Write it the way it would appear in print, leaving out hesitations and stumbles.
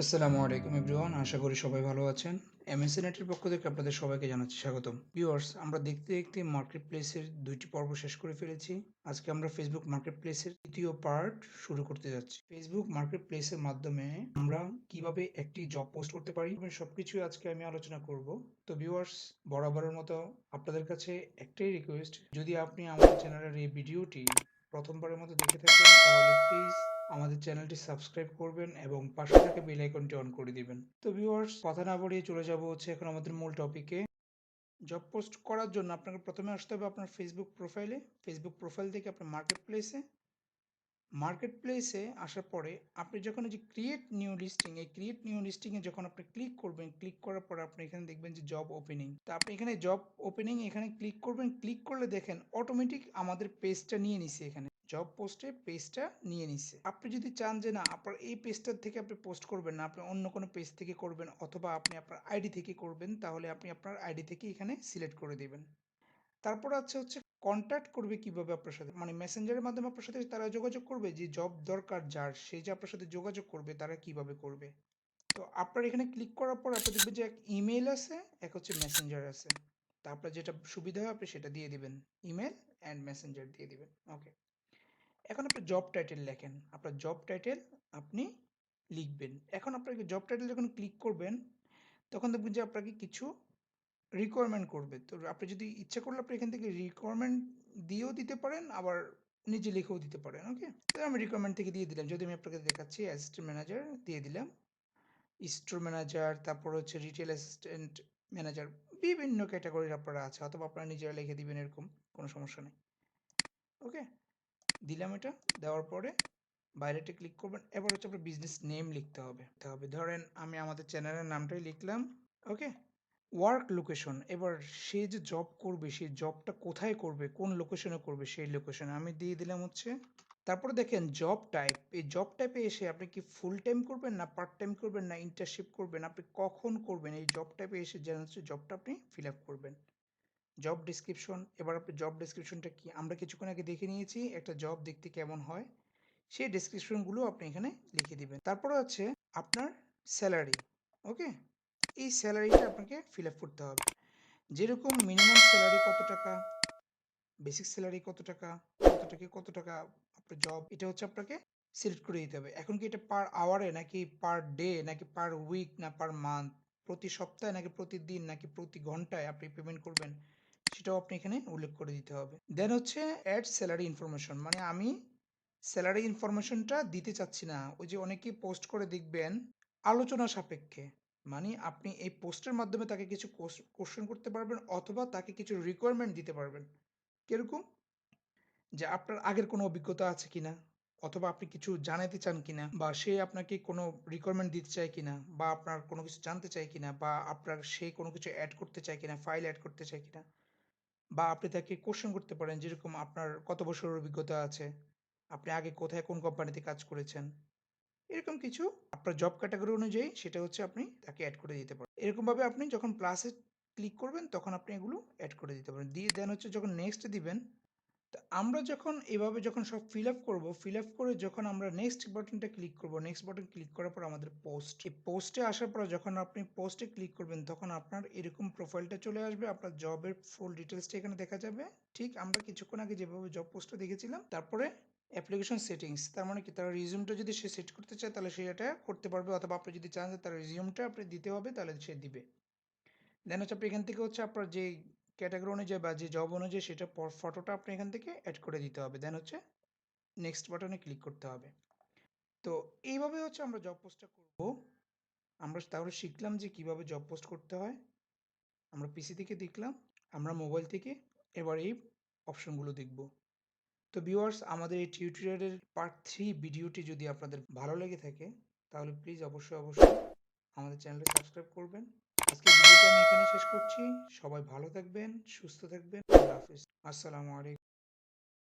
আসসালামু আলাইকুম এভরিওয়ান, আশা করি সবাই ভালো আছেন। এমএসএ নেটের পক্ষ থেকে আপনাদের সবাইকে জানাচ্ছি স্বাগতম। ভিউয়ার্স, আমরা দেখতে দেখতে মার্কেট প্লেসের 2টি পর্ব শেষ করে ফেলেছি। আজকে আমরা ফেসবুক মার্কেট প্লেসের তৃতীয় পার্ট শুরু করতে যাচ্ছি। ফেসবুক মার্কেট প্লেসের মাধ্যমে আমরা কিভাবে একটি জব পোস্ট করতে পারি সবকিছুই আজকে আমি আলোচনা করব। তো ভিউয়ার্স, বরাবরের মতো আপনাদের কাছে একটাই রিকোয়েস্ট, যদি আপনি আমাদের চ্যানেলের এই ভিডিওটি প্রথমবারের মতো দেখে থাকেন তাহলে প্লিজ আমাদের চ্যানেলটি সাবস্ক্রাইব করবেন এবং পাশে থাকা বেল আইকনটি অন করে দিবেন। তো ভিউয়ার্স, কথা না বাড়িয়ে চলে যাব এখন আমাদের মূল টপিকে। জব পোস্ট করার জন্য আপনাকে প্রথমে আসতে হবে আপনার ফেসবুক প্রোফাইলে। ফেসবুক প্রোফাইল থেকে আপনার মার্কেট প্লেসে আসার পরে আপনি যখন এই যে ক্রিয়েট নিউ লিস্টিং, এই ক্রিয়েট নিউ লিস্টিংয়ে যখন আপনি ক্লিক করবেন, ক্লিক করার পরে আপনি এখানে দেখবেন যে জব ওপেনিং। তো আপনি এখানে জব ওপেনিং এখানে ক্লিক করবেন। ক্লিক করলে দেখেন অটোমেটিক আমাদের পেজটা নিয়ে নিছে, এখানে জব পোস্টে পেজটা নিয়ে নিছে। আপনি যদি চান যে না আপনার এই পেজটার থেকে আপনি পোস্ট করবেন না, আপনি অন্য কোনো পেজ থেকে করবেন অথবা আপনি আপনার আইডি থেকে করবেন, তাহলে আপনি আপনার আইডি থেকে এখানে সিলেক্ট করে দেবেন। তারপর হচ্ছে কন্ট্যাক্ট করবে কিভাবে আপনার সাথে, মানে মেসেঞ্জারের মাধ্যমে আপনার সাথে তারা যোগাযোগ করবে, যে জব দরকার যার, সে যে আপনার সাথে যোগাযোগ করবে তারা কিভাবে করবে। তো আপনার এখানে ক্লিক করার পর আপনি দেখবেন যে এক ইমেল আছে, এক হচ্ছে মেসেঞ্জার আছে। তা আপনার যেটা সুবিধা হয় আপনি সেটা দিয়ে দিবেন, ইমেল অ্যান্ড মেসেঞ্জার দিয়ে দিবেন। ওকে, এখন আপনি জব টাইটেল লেখেন, আপনার জব টাইটেল আপনি লিখবেন। এখন আপনাকে জব টাইটেল যখন ক্লিক করবেন তখন দেখবেন যে আপনাকে কিছু রিকোয়ারমেন্ট করবে। তো আপনি যদি ইচ্ছা করলে আপনি এখান থেকে রিকোয়ারমেন্ট দিয়েও দিতে পারেন, আবার নিজে লিখেও দিতে পারেন। ওকে, তো আমি রিকোয়ারমেন্ট থেকে দিয়ে দিলাম। যদি আমি আপনাকে দেখাচ্ছি, অ্যাসিস্ট্যান্ট ম্যানেজার দিয়ে দিলাম, স্টোর ম্যানেজার, তারপর হচ্ছে রিটেল অ্যাসিস্ট্যান্ট ম্যানেজার, বিভিন্ন ক্যাটাগরির আপনারা আছে, অথবা আপনারা নিজেরা লিখে দিবেন, এরকম কোনো সমস্যা নেই। ওকে, দিলাম। এটা দেওয়ার পরে বাইরেটা ক্লিক করবেন। এবার হচ্ছে আপনার বিজনেস নেম লিখতে হবে। ধরেন আমি আমাদের চ্যানেলের নামটাই লিখলাম। ওকে, ওয়ার্ক লোকেশন, এবার সে যে জব করবে সেই জবটা কোথায় করবে, কোন লোকেশনে করবে, সেই লোকেশনে আমি দিয়ে দিলাম হচ্ছে। তারপরে দেখেন জব টাইপ, এই জব টাইপে এসে আপনি কি ফুল টাইম করবেন না পার্ট টাইম করবেন না ইন্টার্নশিপ করবেন, আপনি কখন করবেন, এই জব টাইপে এসে যেন হচ্ছে জবটা আপনি ফিল আপ করবেন। জব ডিসক্রিপশন, এবার আপনি জব ডিসক্রিপশনটা কি আমরা কিছুক্ষণ আগে দেখে নিয়েছি একটা জব দেখতে কেমন হয়, সেই ডেসক্রিপশনগুলো আপনি এখানে লিখে দিবেন। তারপরে হচ্ছে আপনার স্যালারি। ওকে, এই স্যালারিটা আপনাকে ফিল আপ করতে হবে, যেরকম মিনিমাম স্যালারি কত টাকা, বেসিক স্যালারি কত টাকা, কত টাকা আপনার জব, এটা হচ্ছে আপনাকে সিলেক্ট করে দিতে হবে। এখন কি এটা পার আওয়ারে নাকি পার ডে নাকি পার উইক না পার মান্থ, প্রতি সপ্তাহে নাকি প্রতিদিন নাকি প্রতি ঘন্টায় আপনি পেমেন্ট করবেন, সেটাও আপনি এখানে উল্লেখ করে দিতে হবে। দেন হচ্ছে অ্যাড স্যালারি ইনফরমেশন, মানে আমি স্যালারি ইনফরমেশনটা দিতে চাচ্ছি না। ওই যে অনেকেই পোস্ট করে দেখবেন আলোচনা সাপেক্ষে, মানে আপনি এই পোস্টের মাধ্যমে তাকে কিছু কোশ্চেন করতে পারবেন অথবা তাকে কিছু রিকোয়ারমেন্ট দিতে পারবেন। কিরকম, যে আপনার আগের কোনো অভিজ্ঞতা আছে কিনা, অথবা আপনি কিছু জানাতে চান কিনা, বা সে আপনাকে কোনো রিকোয়ারমেন্ট দিতে চায় কিনা, বা আপনার কোনো কিছু জানতে চায় কিনা, বা আপনার সে কোনো কিছু অ্যাড করতে চায় কিনা, ফাইল অ্যাড করতে চায় কিনা, বা আপনি তাকে কোশ্চেন করতে পারেন যেরকম আপনার কত বছরের অভিজ্ঞতা আছে, আপনি আগে কোথায় কোন কোম্পানিতে কাজ করেছেন, এরকম কিছু আপনার জব ক্যাটাগরি অনুযায়ী সেটা হচ্ছে আপনি তাকে অ্যাড করে দিতে পারেন। এরকমভাবে আপনি যখন প্লাসে ক্লিক করবেন তখন আপনি এগুলো অ্যাড করে দিতে পারেন। দিয়ে দেন হচ্ছে যখন নেক্সট দিবেন, তো আমরা যখন এভাবে যখন সব ফিল আপ করবো, ফিল আপ করে যখন আমরা নেক্সট বাটনটা ক্লিক করব, নেক্সট বাটন ক্লিক করার পর আমাদের পোস্ট, এই পোস্টে আসার পর যখন আপনি পোস্টে ক্লিক করবেন তখন আপনার এরকম প্রোফাইলটা চলে আসবে, আপনার জবের ফুল ডিটেলসটা এখানে দেখা যাবে। ঠিক আমরা কিছুক্ষণ আগে যেভাবে জব পোস্টটা দেখেছিলাম। তারপরে অ্যাপ্লিকেশন সেটিংস, তার মানে কি তার রিজিউমটা যদি সে সেট করতে চায় তাহলে সে এটা করতে পারবে, অথবা আপনি যদি চান যে তার রিজিউমটা আপনি দিতে হবে তাহলে সে দিবে। দেন হচ্ছে আপনি এখান থেকে হচ্ছে আপনার যে ক্যাটাগরি অনুযায়ী বা যে জব অনুযায়ী সেটা ফটোটা আপনি এখান থেকে অ্যাড করে দিতে হবে। দেন হচ্ছে নেক্সট বাটনে ক্লিক করতে হবে। তো এইভাবে হচ্ছে আমরা জব পোস্টটা করব। আমরা তাহলে শিখলাম যে কিভাবে জব পোস্ট করতে হয়, আমরা পিসি থেকে দেখলাম, আমরা মোবাইল থেকে এবার এই অপশনগুলো দেখব। তো ভিউয়ার্স, আমাদের এই টিউটোরিয়ালের পার্ট 3 ভিডিওটি যদি আপনাদের ভালো লেগে থাকে তাহলে প্লিজ অবশ্যই আমাদের চ্যানেলটি সাবস্ক্রাইব করবেন। আজকের ভিডিওটা আমি এখানেই শেষ করছি। সবাই ভালো থাকবেন, সুস্থ থাকবেন। আল্লাহ হাফিজ। আসসালামু আলাইকুম।